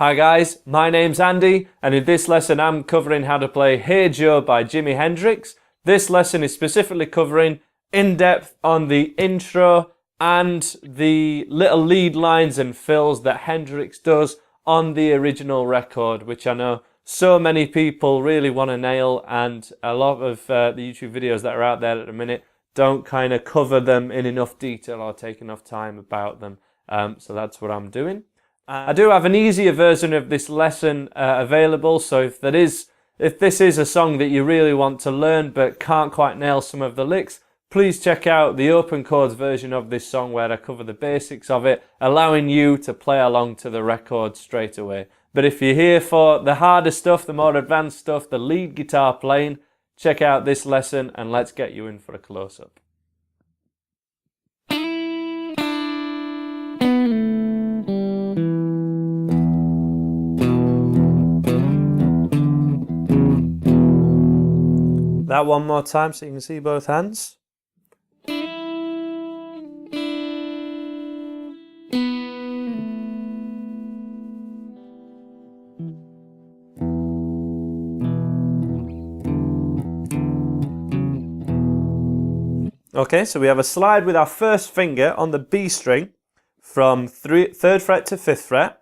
Hi guys, my name's Andy, and in this lesson I'm covering how to play Hey Joe by Jimi Hendrix. This lesson is specifically covering in depth on the intro and the little lead lines and fills that Hendrix does on the original record, which I know so many people really want to nail, and a lot of the YouTube videos that are out there at the minute don't kind of cover them in enough detail or take enough time about them. So that's what I'm doing. I do have an easier version of this lesson available, so if this is a song that you really want to learn but can't quite nail some of the licks, please check out the open chords version of this song where I cover the basics of it, allowing you to play along to the record straight away. But if you're here for the harder stuff, the more advanced stuff, the lead guitar playing, check out this lesson and let's get you in for a close-up. That one more time so you can see both hands. Okay, so we have a slide with our first finger on the B string from 3rd fret to 5th fret,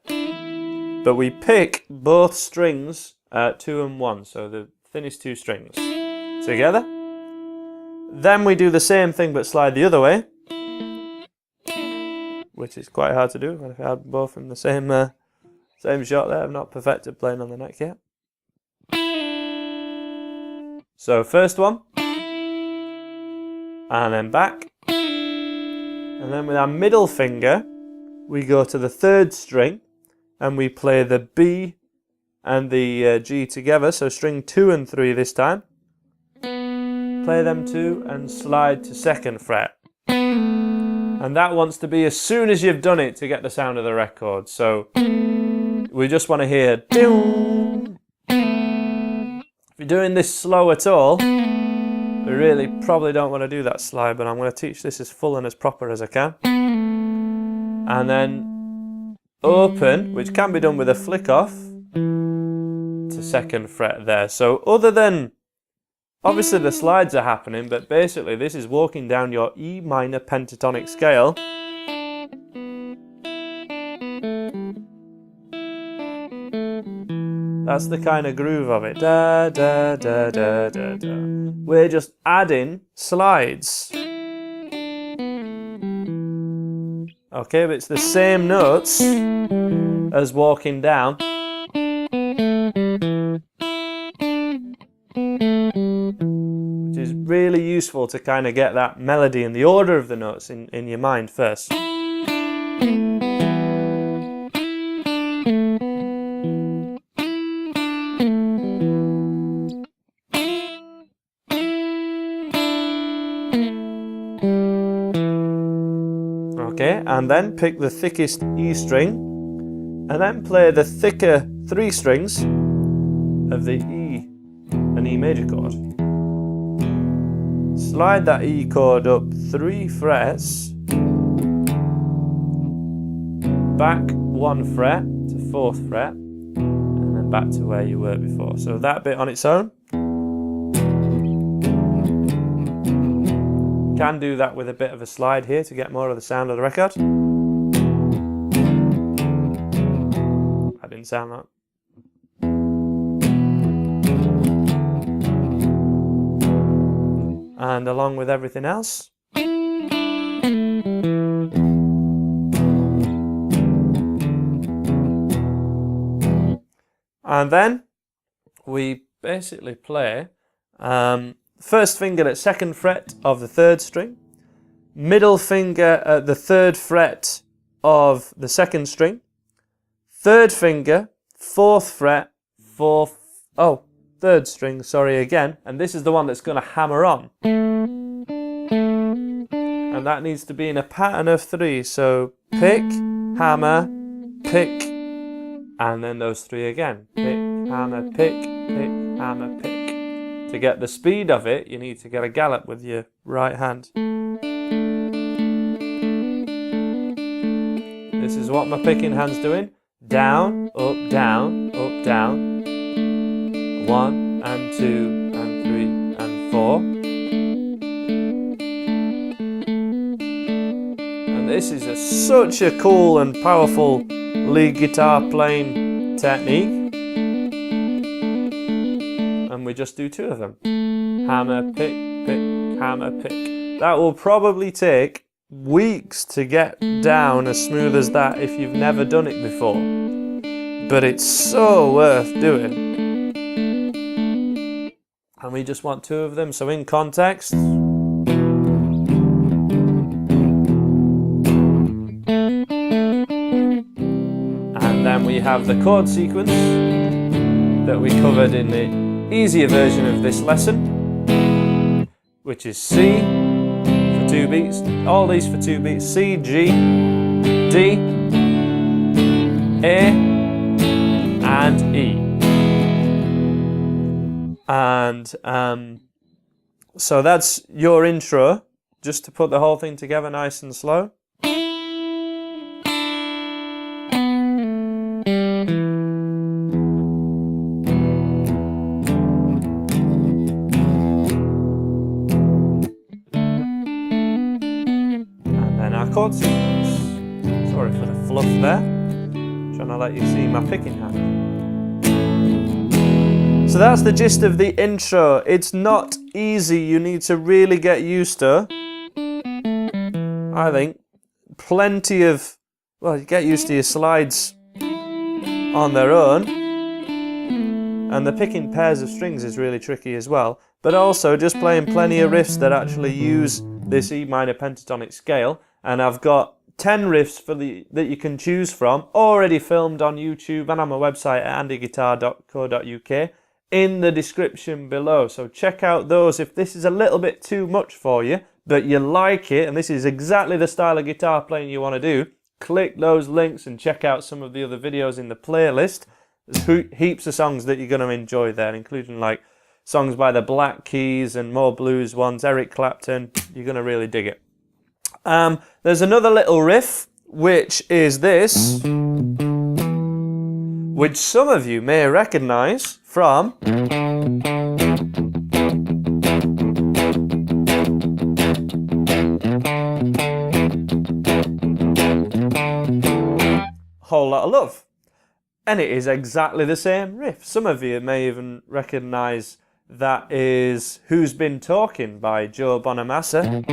but we pick both strings 2 and 1, so the thinnest 2 strings together. Then we do the same thing but slide the other way, which is quite hard to do. If I had both in the same shot there, I've not perfected playing on the neck yet. So first one, and then back, and then with our middle finger we go to the 3rd string and we play the B and the G together, so string 2 and 3 this time. Play them 2 and slide to 2nd fret. And that wants to be as soon as you've done it to get the sound of the record. So we just want to hear ding. If you're doing this slow at all, we really probably don't want to do that slide, but I'm going to teach this as full and as proper as I can. And then open, which can be done with a flick off, to 2nd fret there. So other than, obviously the slides are happening, but basically this is walking down your E minor pentatonic scale. That's the kind of groove of it. Da, da, da, da, da, da. We're just adding slides. Okay, but it's the same notes as walking down. Which is really useful to kind of get that melody and the order of the notes in your mind first. Okay, and then pick the thickest E string and then play the thicker 3 strings of the E and E major chord. Slide that E chord up 3 frets, back 1 fret to 4th fret, and then back to where you were before. So that bit on its own. Can do that with a bit of a slide here to get more of the sound of the record. That didn't sound that. And along with everything else. And then we basically play first finger at 2nd fret of the 3rd string, middle finger at the 3rd fret of the 2nd string, 3rd finger, 4th fret, 3rd string, sorry again, and this is the one that's going to hammer on. And that needs to be in a pattern of 3, so pick, hammer, pick, and then those 3 again. Pick, hammer, pick, hammer, pick. To get the speed of it, you need to get a gallop with your right hand. This is what my picking hand's doing. down, up, down, up, down. 1 and 2 and 3 and 4. And this is such a cool and powerful lead guitar playing technique. And we just do 2 of them. Hammer, pick, pick, hammer, pick. That will probably take weeks to get down as smooth as that if you've never done it before. But it's so worth doing. And we just want 2 of them, so in context. And then we have the chord sequence that we covered in the easier version of this lesson, which is C for 2 beats, all these for 2 beats, C, G, D, A, and E. And so that's your intro, just to put the whole thing together nice and slow. And then our chord sequence. Sorry for the fluff there. Trying to let you see my picking hand. So that's the gist of the intro. It's not easy, you need to really get used to. I think plenty of, well, you get used to your slides on their own. And the picking pairs of strings is really tricky as well. But also just playing plenty of riffs that actually use this E minor pentatonic scale. And I've got 10 riffs that you can choose from, already filmed on YouTube and on my website at andyguitar.co.uk. in the description below, so check out those. If this is a little bit too much for you, but you like it, and this is exactly the style of guitar playing you want to do, click those links and check out some of the other videos in the playlist. There's heaps of songs that you're going to enjoy there, including like songs by the Black Keys and more blues ones, Eric Clapton. You're going to really dig it. There's another little riff, which is this, which some of you may recognize from Whole Lot of Love. And it is exactly the same riff. Some of you may even recognize that is Who's Been Talking by Joe Bonamassa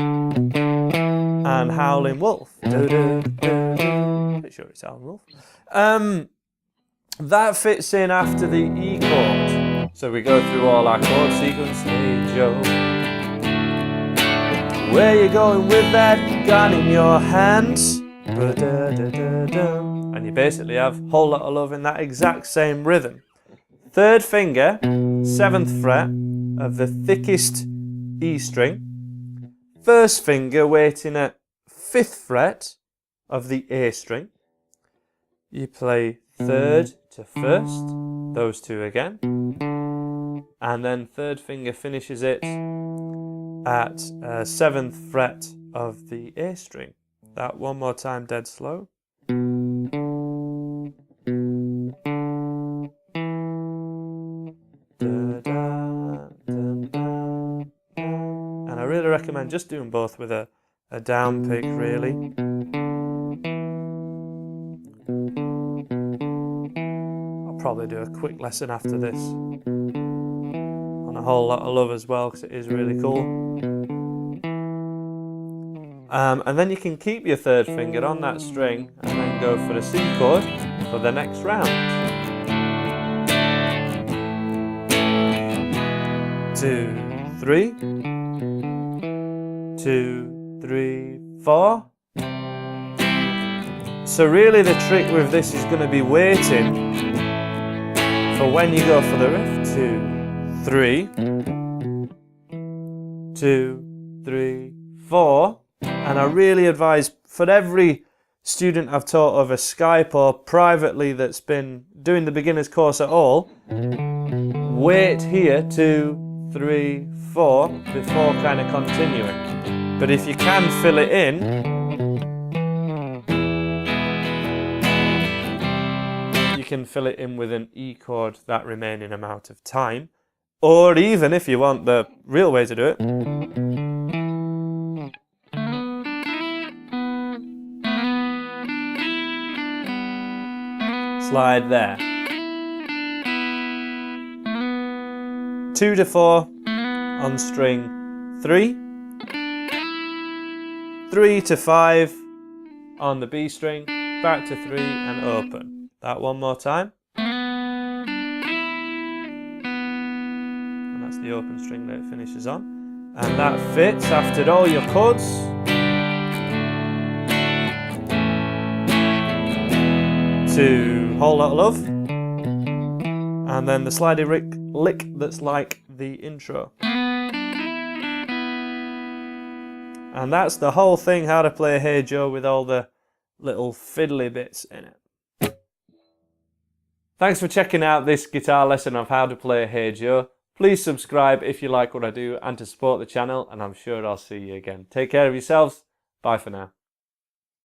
and Howlin' Wolf. Pretty sure it's Howlin' Wolf. That fits in after the E chord. So we go through all our chord sequence. Hey Joe, where you going with that gun in your hands? And you basically have Whole Lot of Love in that exact same rhythm. 3rd finger, 7th fret of the thickest E string. 1st finger waiting at 5th fret of the A string. You play 3rd to 1st, those 2 again. And then 3rd finger finishes it at 7th fret of the A string. That one more time, dead slow. And I really recommend just doing both with a down pick, really. I'll probably do a quick lesson after this on A Whole Lot of Love as well, because it is really cool. And then you can keep your 3rd finger on that string and then go for the C chord for the next round. 2, 3, 2, 3, 4. So really the trick with this is going to be waiting for when you go for the riff. 2, 3, 2, 3, 4. And I really advise, for every student I've taught over Skype or privately that's been doing the beginner's course at all, wait here, 2, 3, 4, before kind of continuing. But if you can fill it in, can fill it in with an E chord that remaining amount of time. Or even, if you want the real way to do it, slide there. 2 to 4 on string 3. 3 to 5 on the B string, back to 3 and open. That one more time. And that's the open string that it finishes on. And that fits after all your chords. To Whole Lotta Love. And then the slidey lick that's like the intro. And that's the whole thing, how to play Hey Joe with all the little fiddly bits in it. Thanks for checking out this guitar lesson of how to play Hey Joe. Please subscribe if you like what I do and to support the channel, and I'm sure I'll see you again. Take care of yourselves. Bye for now.